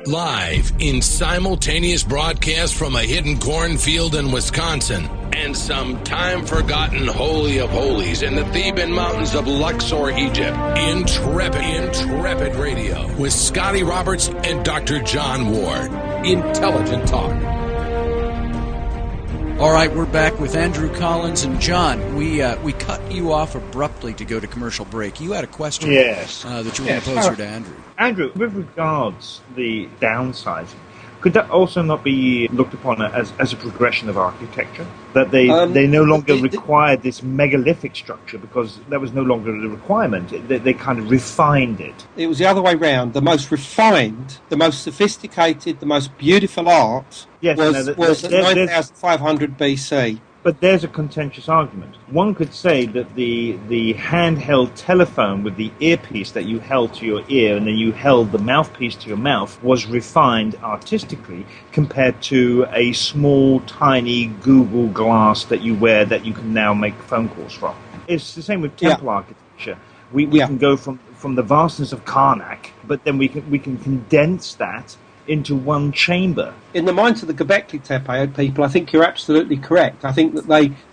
Live in simultaneous broadcast from a hidden cornfield in Wisconsin and some time-forgotten Holy of Holies in the Theban mountains of Luxor, Egypt. Intrepid Radio with Scotty Roberts and Dr. John Ward. Intelligent talk. All right, we're back with Andrew Collins and John. We cut you off abruptly to go to commercial break. You had a question that you want to pose here to Andrew. Andrew, with regards to the downsizing, could that also not be looked upon as a progression of architecture? That they no longer required this megalithic structure because there was no longer a requirement. They kind of refined it. It was the other way round. The most refined, the most sophisticated, the most beautiful art was at 9500 BC. But there's a contentious argument. One could say that the handheld telephone with the earpiece that you held to your ear and then you held the mouthpiece to your mouth was refined artistically compared to a small, tiny Google Glass that you wear that you can now make phone calls from. It's the same with temple architecture. We can go from the vastness of Karnak, but then we can condense that into one chamber. In the minds of the Göbekli Tepe people, I think you're absolutely correct. I think that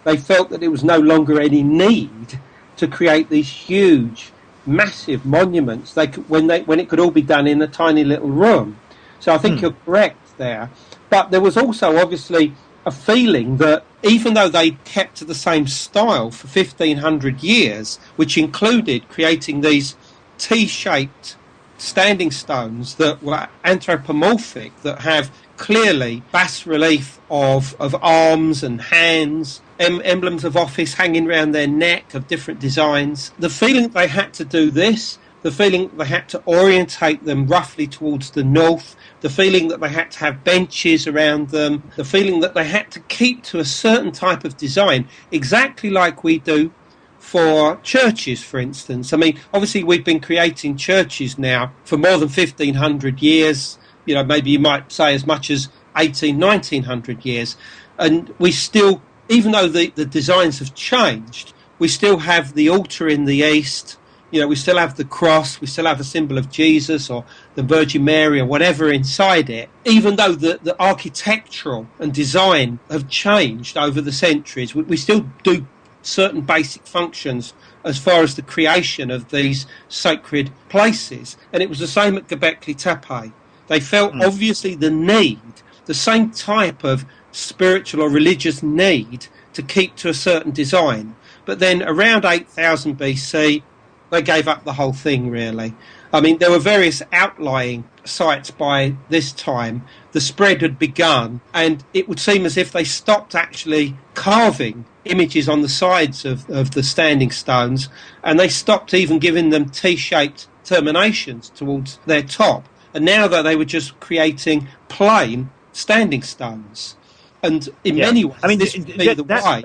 they felt that there was no longer any need to create these huge, massive monuments when it could all be done in a tiny little room. So I think you're correct there. But there was also obviously a feeling that even though they kept to the same style for 1,500 years, which included creating these T-shaped standing stones that were anthropomorphic, that have clearly bas relief of arms and hands, emblems of office hanging around their neck of different designs. The feeling that they had to do this, the feeling that they had to orientate them roughly towards the north, the feeling that they had to have benches around them, the feeling that they had to keep to a certain type of design, exactly like we do for churches, for instance. I mean, obviously we've been creating churches now for more than 1,500 years, maybe you might say as much as 1,900 years, and we still, even though the designs have changed, we still have the altar in the east, we still have the cross, we still have a symbol of Jesus or the Virgin Mary or whatever inside it. Even though the architectural and design have changed over the centuries, we still do certain basic functions as far as the creation of these sacred places. And it was the same at Göbekli Tepe. They felt obviously the same type of spiritual or religious need to keep to a certain design. But then around 8,000 BC, they gave up the whole thing, really. I mean, there were various outlying sites by this time. The spread had begun, and it would seem as if they stopped actually carving images on the sides of the standing stones, and they stopped even giving them T-shaped terminations towards their top. And now that they were just creating plain standing stones. And in many ways, this would be the way.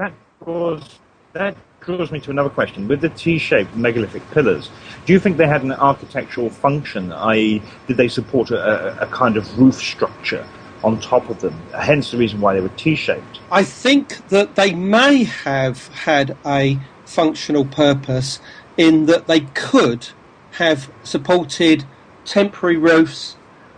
That draws me to another question. With the T-shaped megalithic pillars, do you think they had an architectural function, i.e. did they support a kind of roof structure on top of them, hence the reason why they were T-shaped? I think that they may have had a functional purpose in that they could have supported temporary roofs,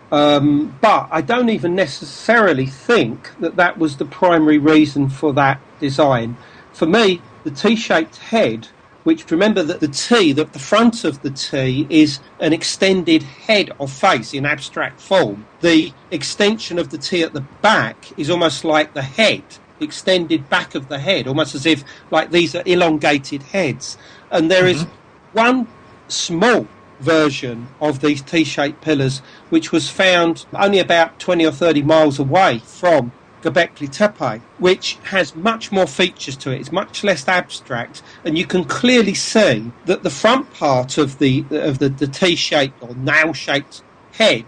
but I don't even necessarily think that was the primary reason for that design. For me, the T-shaped head, which, remember that the front of the T is an extended head or face in abstract form. The extension of the T at the back is almost like the head, the extended back of the head, almost as if like these are elongated heads. And there is one small version of these T-shaped pillars which was found only about 20 or 30 miles away from Göbekli Tepe, which has much more features to it. It's much less abstract, and you can clearly see that the front part of the T-shaped or nail-shaped head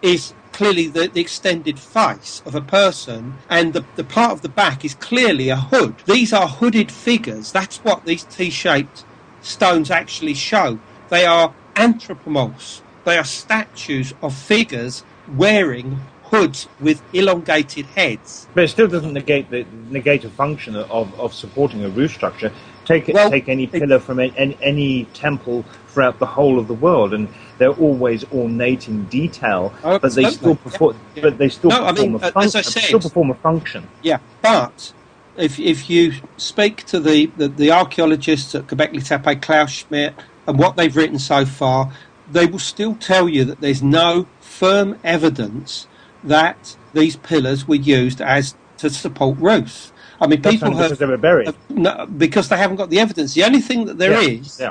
is clearly the extended face of a person, and the part of the back is clearly a hood. These are hooded figures. That's what these T-shaped stones actually show. They are anthropomorphs. They are statues of figures wearing hoods with elongated heads. But it still doesn't negate a function of supporting a roof structure. Take any pillar from any temple throughout the whole of the world, and they're always ornate in detail, but they still perform. Yeah. But they still perform a function. Yeah, but if you speak to the archaeologists at Göbekli Tepe, Klaus Schmidt, and what they've written so far, they will still tell you that there's no firm evidence that these pillars were used to support roofs. I mean, people because they were buried. No, because they haven't got the evidence. The only thing that there is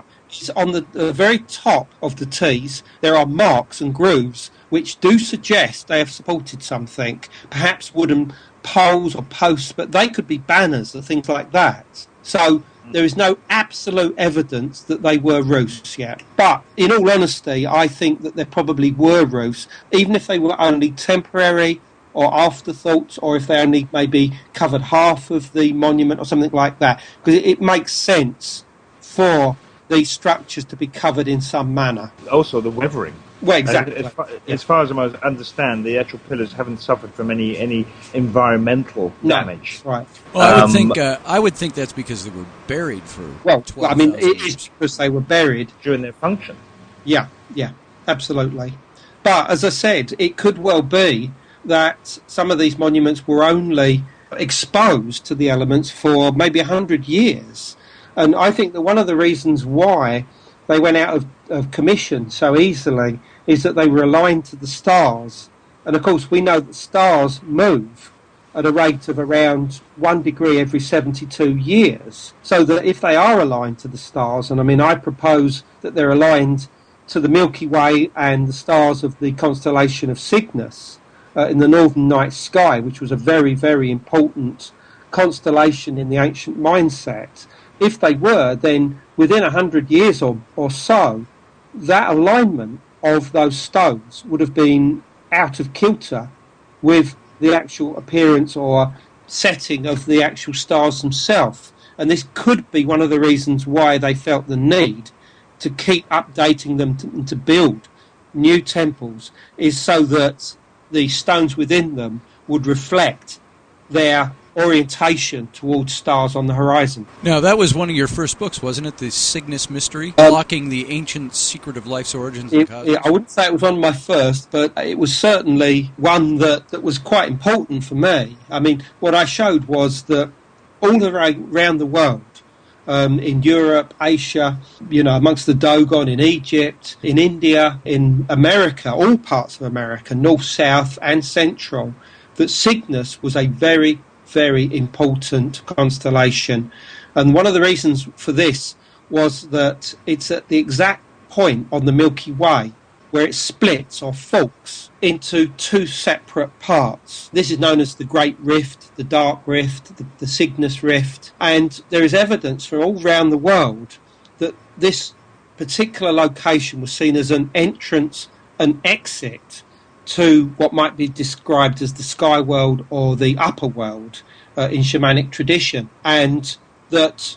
on the very top of the T's, there are marks and grooves which do suggest they have supported something, perhaps wooden poles or posts, but they could be banners or things like that. So there is no absolute evidence that they were roofs yet. But in all honesty, I think that there probably were roofs, even if they were only temporary or afterthoughts, or if they only maybe covered half of the monument or something like that, because it makes sense for these structures to be covered in some manner. Also, the weathering. Well, exactly. As far as I understand, the actual pillars haven't suffered from any environmental damage. Right. Well, I would think that's because they were buried for 12,000 I mean, it years. is because they were buried during their function. Yeah, absolutely. But as I said, it could well be that some of these monuments were only exposed to the elements for maybe 100 years. And I think that one of the reasons why they went out of commission so easily is that they were aligned to the stars. And of course, we know that stars move at a rate of around 1 degree every 72 years. So that if they are aligned to the stars, and I mean, I propose that they're aligned to the Milky Way and the stars of the constellation of Cygnus, in the northern night sky, which was a very, very important constellation in the ancient mindset. If they were, then within 100 years or so, that alignment of those stones would have been out of kilter with the actual appearance or setting of the actual stars themselves. And this could be one of the reasons why they felt the need to keep updating them and to build new temples, is so that the stones within them would reflect their orientation towards stars on the horizon. Now, that was one of your first books, wasn't it? The Cygnus Mystery, Blocking the Ancient Secret of Life's Origins and Cosmos. I wouldn't say it was one of my first, but it was certainly one that was quite important for me. I mean, what I showed was that all around the world, in Europe, Asia, amongst the Dogon, in Egypt, in India, in America, all parts of America, north, south and central, that Cygnus was a very, very important constellation. And one of the reasons for this was that it's at the exact point on the Milky Way where it splits or forks into two separate parts. This is known as the Great Rift, the Dark Rift, the Cygnus Rift, and there is evidence from all around the world that this particular location was seen as an entrance and exit to what might be described as the sky world or the upper world in shamanic tradition, and that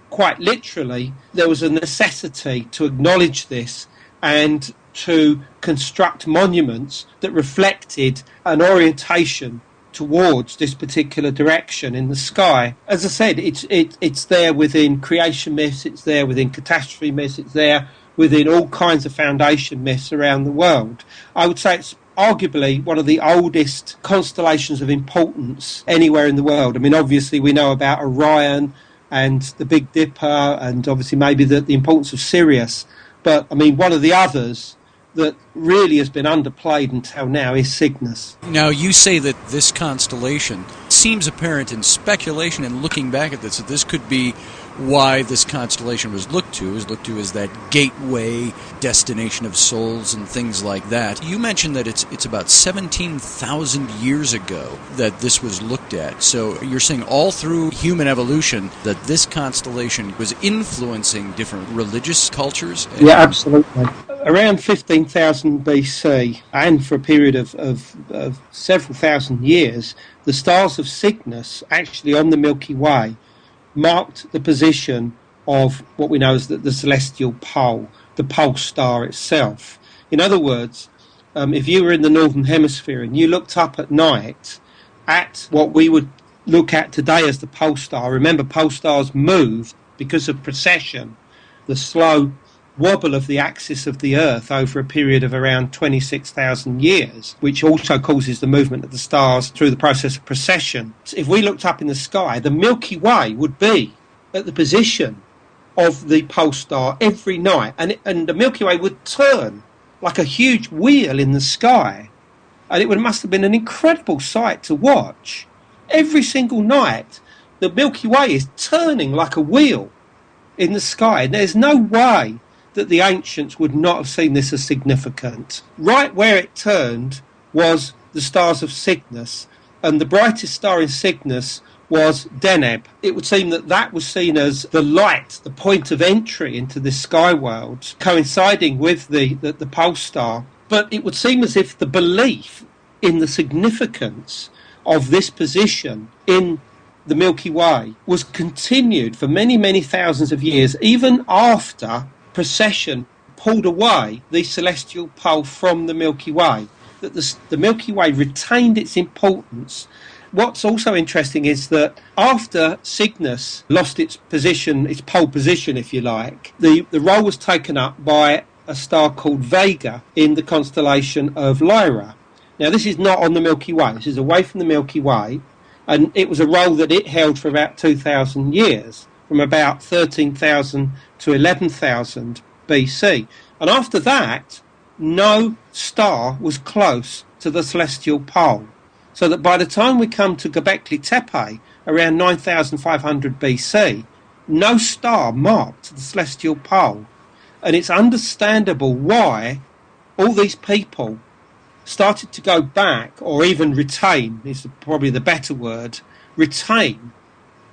quite literally there was a necessity to acknowledge this and to construct monuments that reflected an orientation towards this particular direction in the sky. As I said, it's there within creation myths, it's there within catastrophe myths, it's there within all kinds of foundation myths around the world. I would say it's arguably one of the oldest constellations of importance anywhere in the world. I mean, obviously we know about Orion and the Big Dipper, and obviously maybe the importance of Sirius, but I mean, one of the others that really has been underplayed until now is Cygnus. Now, you say that this constellation seems apparent in speculation and looking back at this, that this could be why this constellation was looked to as that gateway destination of souls and things like that. You mentioned that it's about 17,000 years ago that this was looked at. So you're saying all through human evolution that this constellation was influencing different religious cultures? Yeah, absolutely. Around 15,000 BC, and for a period of several thousand years, the stars of Cygnus, actually on the Milky Way, marked the position of what we know as the celestial pole, the pole star itself. In other words, if you were in the northern hemisphere and you looked up at night at what we would look at today as the pole star, remember pole stars move because of precession, the slow wobble of the axis of the Earth over a period of around 26,000 years, which also causes the movement of the stars through the process of precession. So if we looked up in the sky, the Milky Way would be at the position of the pole star every night, and the Milky Way would turn like a huge wheel in the sky, and it must have been an incredible sight to watch. Every single night, the Milky Way is turning like a wheel in the sky, and there's no way that the ancients would not have seen this as significant. Right where it turned was the stars of Cygnus, and the brightest star in Cygnus was Deneb. It would seem that that was seen as the light, the point of entry into this sky world, coinciding with the pole star. But it would seem as if the belief in the significance of this position in the Milky Way was continued for many, many thousands of years, even after precession pulled away the celestial pole from the Milky Way, that the Milky Way retained its importance. What's also interesting is that after Cygnus lost its position, its pole position, if you like, the role was taken up by a star called Vega in the constellation of Lyra. Now, this is not on the Milky Way. This is away from the Milky Way, and it was a role that it held for about 2,000 years, from about 13,000 to 11,000 BC. And after that, no star was close to the celestial pole. So that by the time we come to Göbekli Tepe, around 9,500 BC, no star marked the celestial pole. And it's understandable why all these people started to go back, or even retain, is probably the better word, retain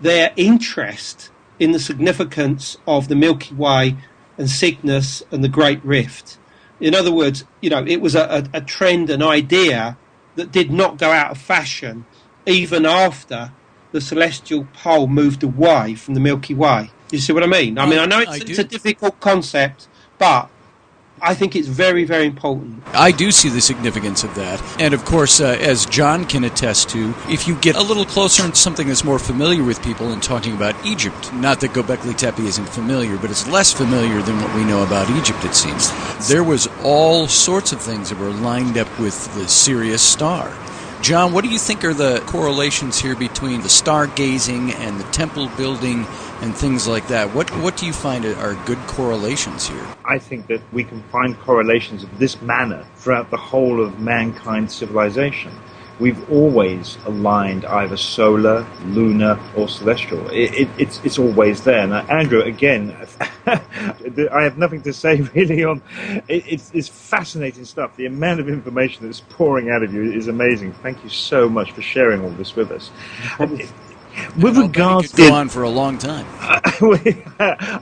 their interest in the significance of the Milky Way and Cygnus and the Great Rift. In other words, it was a trend, an idea that did not go out of fashion even after the celestial pole moved away from the Milky Way. You see what I mean? I know it's a difficult concept, but I think it's very, very important. I do see the significance of that. And of course, as John can attest to, if you get a little closer into something that's more familiar with people and talking about Egypt, not that Göbekli Tepe isn't familiar, but it's less familiar than what we know about Egypt, it seems. There was all sorts of things that were lined up with the Sirius star. John, what do you think are the correlations here between the stargazing and the temple building and things like that? What do you find are good correlations here? I think that we can find correlations of this manner throughout the whole of mankind's civilization. We've always aligned either solar, lunar, or celestial. It's always there. Now, Andrew, again, I have nothing to say really on. It's fascinating stuff. The amount of information that's pouring out of you is amazing. Thank you so much for sharing all this with us. With regards to go on for a long time.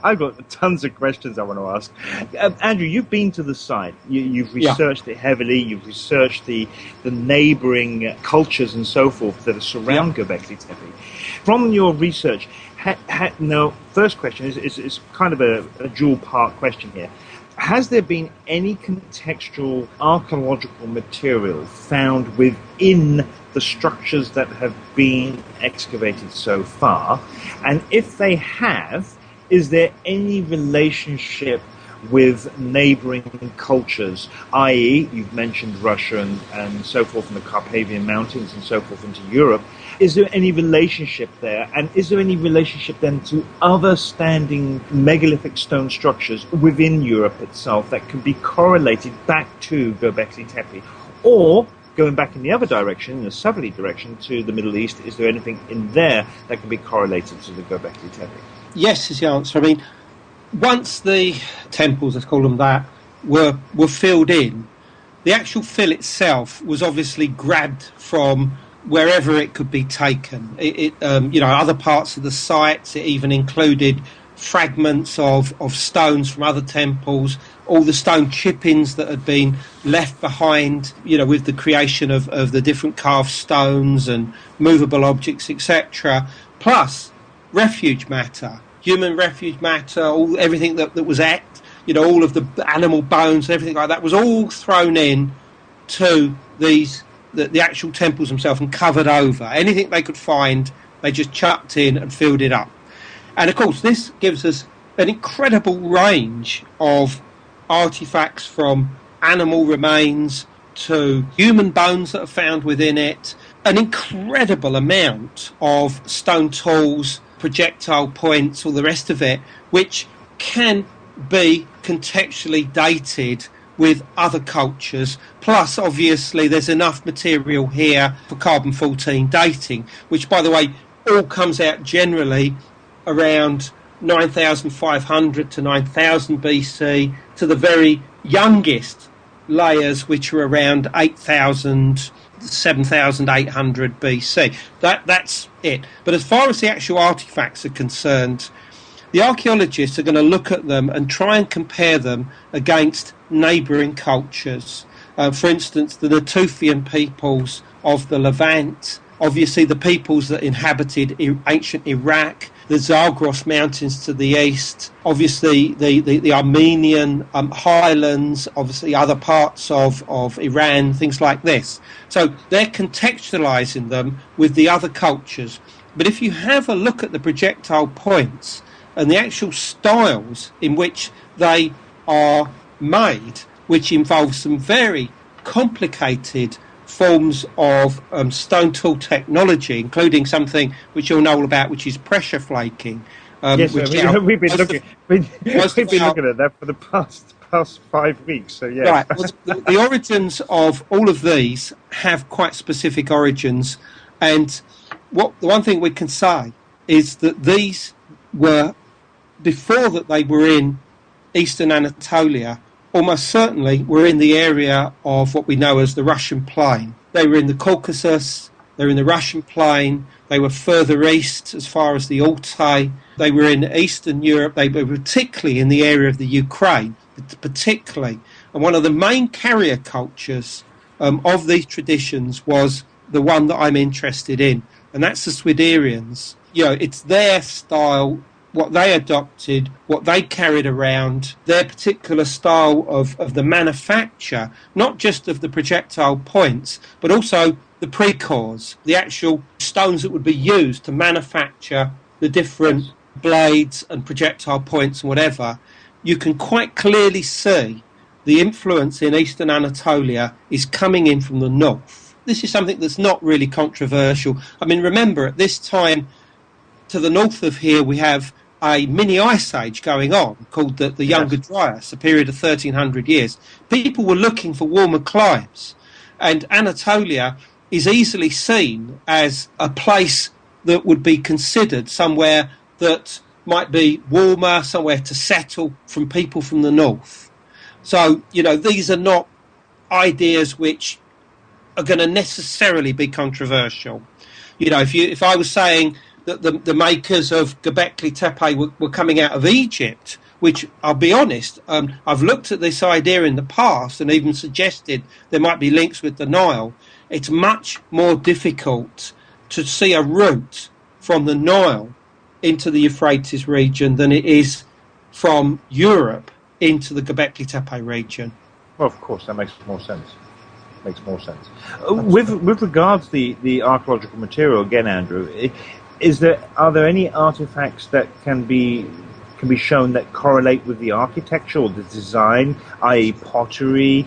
I've got tons of questions I want to ask. Andrew, you've been to the site. You've researched it heavily. You've researched the neighbouring cultures and so forth that surround Göbekli Tepe. From your research, now, first question is kind of a dual-part question here. Has there been any contextual archaeological material found within the structures that have been excavated so far? And if they have, is there any relationship with neighbouring cultures, i.e., you've mentioned Russia and so forth, in the Carpathian Mountains and so forth into Europe? Is there any relationship there? And is there any relationship then to other standing megalithic stone structures within Europe itself that can be correlated back to Göbekli Tepe? Or, going back in the other direction, in the southerly direction, to the Middle East, is there anything in there that can be correlated to the Göbekli Tepe? Yes is the answer. I mean, once the temples, let's call them that, were filled in, the actual fill itself was obviously grabbed from wherever it could be taken. Other parts of the sites, it even included fragments of stones from other temples, all the stone chippings that had been left behind, with the creation of the different carved stones and movable objects, etc., plus refuge matter, human refuge matter, everything that was all of the animal bones, everything like that was all thrown in to the actual temples themselves and covered over. Anything they could find, they just chucked in and filled it up. And of course, this gives us an incredible range of artifacts, from animal remains to human bones that are found within it, an incredible amount of stone tools, projectile points, all the rest of it, which can be contextually dated with other cultures. Plus, obviously, there's enough material here for carbon-14 dating, which, by the way, all comes out generally around 9,500 to 9,000 BC, to the very youngest layers, which are around 8,000, 7,800 BC. That's it. But as far as the actual artifacts are concerned, the archaeologists are going to look at them and try and compare them against neighbouring cultures. For instance, the Natufian peoples of the Levant, obviously the peoples that inhabited ancient Iraq, the Zagros Mountains to the east, obviously the Armenian highlands, obviously other parts of Iran, things like this. So they're contextualising them with the other cultures. But if you have a look at the projectile points and the actual styles in which they are made, which involves some very complicated forms of stone tool technology, including something which you'll know all about, which is pressure flaking. Yes, we've been looking at that for the past 5 weeks. So yeah, right. Well, the origins of all of these have quite specific origins, and the one thing we can say is that these were, before that they were in eastern Anatolia, almost certainly were in the area of what we know as the Russian plain. They were in the Caucasus, they were in the Russian plain, they were further east as far as the Altai, they were in Eastern Europe, they were particularly in the area of the Ukraine, particularly. And one of the main carrier cultures of these traditions was the one that I'm interested in, and that's the Swiderians. You know, it's their style, what they adopted, what they carried around, their particular style of the manufacture, not just of the projectile points, but also the precors, the actual stones that would be used to manufacture the different blades and projectile points and whatever. You can quite clearly see the influence in Eastern Anatolia is coming in from the north. This is something that's not really controversial. I mean, remember, at this time, to the north of here, we have a mini ice age going on called the Younger Dryas, a period of 1,300 years. People were looking for warmer climes, and Anatolia is easily seen as a place that would be considered somewhere that might be warmer, somewhere to settle from people from the north. So, you know, these are not ideas which are going to necessarily be controversial. You know, if I was saying that the makers of Göbekli Tepe were coming out of Egypt, which, I'll be honest, I've looked at this idea in the past and even suggested there might be links with the Nile. It's much more difficult to see a route from the Nile into the Euphrates region than it is from Europe into the Göbekli Tepe region. Well, of course, that makes more sense. With regards to the archaeological material, again, Andrew, are there any artifacts that can be shown that correlate with the architecture or the design, i.e. pottery,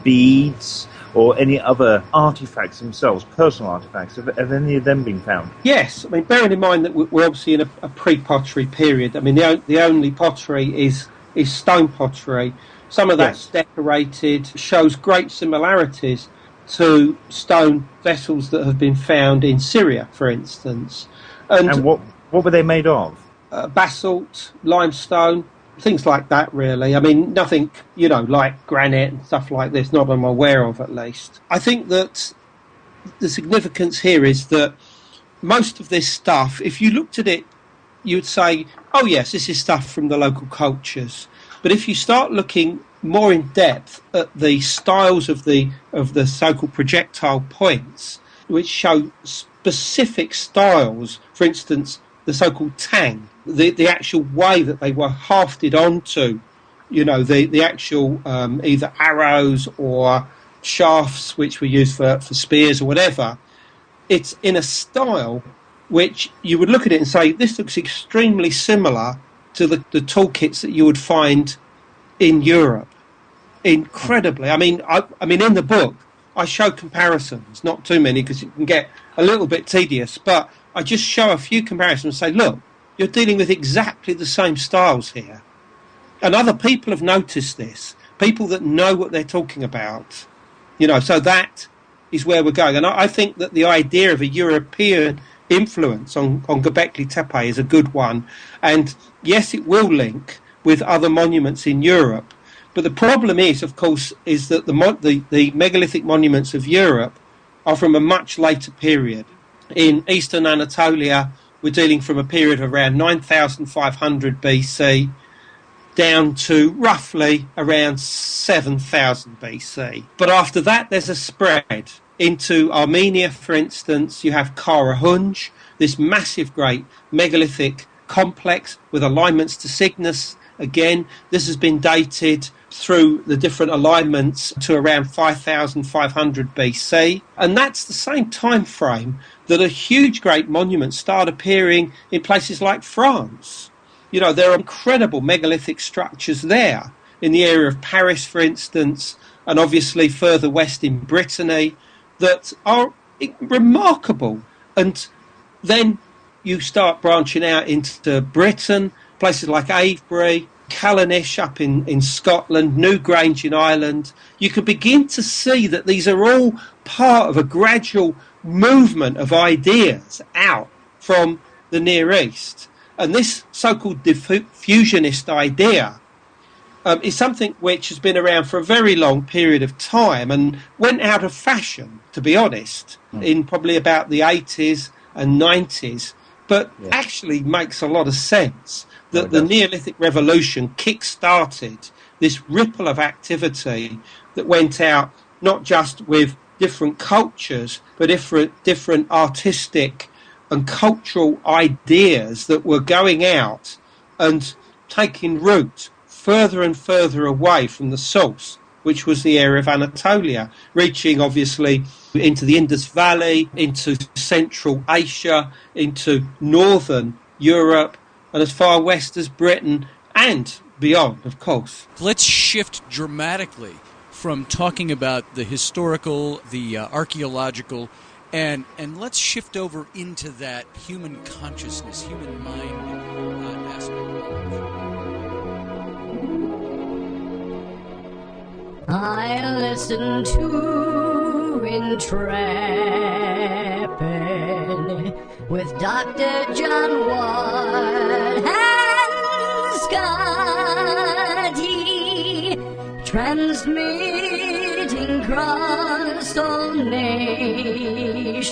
beads, or any other artifacts themselves, personal artifacts? Have any of them been found? Yes. I mean, bearing in mind that we're obviously in a pre-pottery period. I mean, the only pottery is stone pottery. Some of that's decorated, shows great similarities to stone vessels that have been found in Syria, for instance. And what were they made of? Basalt, limestone, things like that, really. I mean, nothing, you know, like granite and stuff like this, not that I'm aware of, at least. I think that the significance here is that most of this stuff, if you looked at it, you'd say, oh yes, this is stuff from the local cultures. But if you start looking more in depth at the styles of the so-called projectile points, which show specific styles, for instance, the so-called tang, the actual way that they were hafted onto, you know, the actual either arrows or shafts which were used for spears or whatever, it's in a style which you would look at it and say, this looks extremely similar to the toolkits that you would find in Europe. Incredibly. I mean, in the book, I show comparisons, not too many because it can get a little bit tedious, but I just show a few comparisons and say, look, you're dealing with exactly the same styles here. And other people have noticed this, people that know what they're talking about. So that is where we're going. And I think that the idea of a European influence on Göbekli Tepe is a good one. And yes, it will link with other monuments in Europe. But the problem is, of course, is that the megalithic monuments of Europe are from a much later period. In eastern Anatolia, we're dealing from a period of around 9,500 BC down to roughly around 7,000 BC. But after that, there's a spread. Into Armenia, for instance, you have Kara-Hunj, this massive, great megalithic complex with alignments to Cygnus. Again, this has been dated through the different alignments to around 5,500 BC. And that's the same time frame that a huge, great monuments start appearing in places like France. There are incredible megalithic structures there in the area of Paris, for instance, and obviously further west in Brittany, that are remarkable. And then you start branching out into Britain, places like Avebury, Callanish up in Scotland, Newgrange in Ireland. You can begin to see that these are all part of a gradual movement of ideas out from the Near East. And this so-called diffusionist idea is something which has been around for a very long period of time and went out of fashion, to be honest, in probably about the 80s and 90s, but actually makes a lot of sense that the Neolithic Revolution kick-started this ripple of activity that went out not just with different cultures, but different artistic and cultural ideas that were going out and taking root further and further away from the source, which was the area of Anatolia, reaching obviously into the Indus Valley, into Central Asia, into Northern Europe, and as far west as Britain and beyond, of course. Let's shift dramatically from talking about the historical, the archaeological, and let's shift over into that human consciousness, human mind aspect. I listen to Intrepid with Dr. John Ward and Scotty, transmitting across all nations.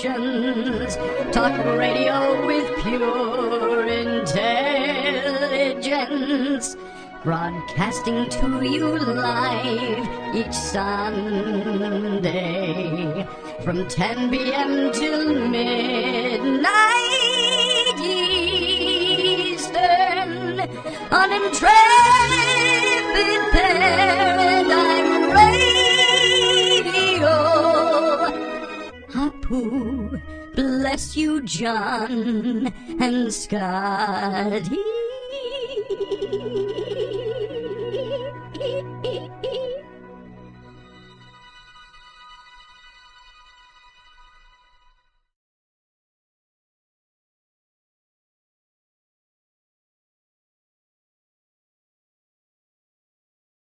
Talk radio with pure intelligence. Broadcasting to you live each Sunday from 10 p.m. till midnight Eastern on Intrepid Paradigm Radio. Hapu, bless you, John and Scotty.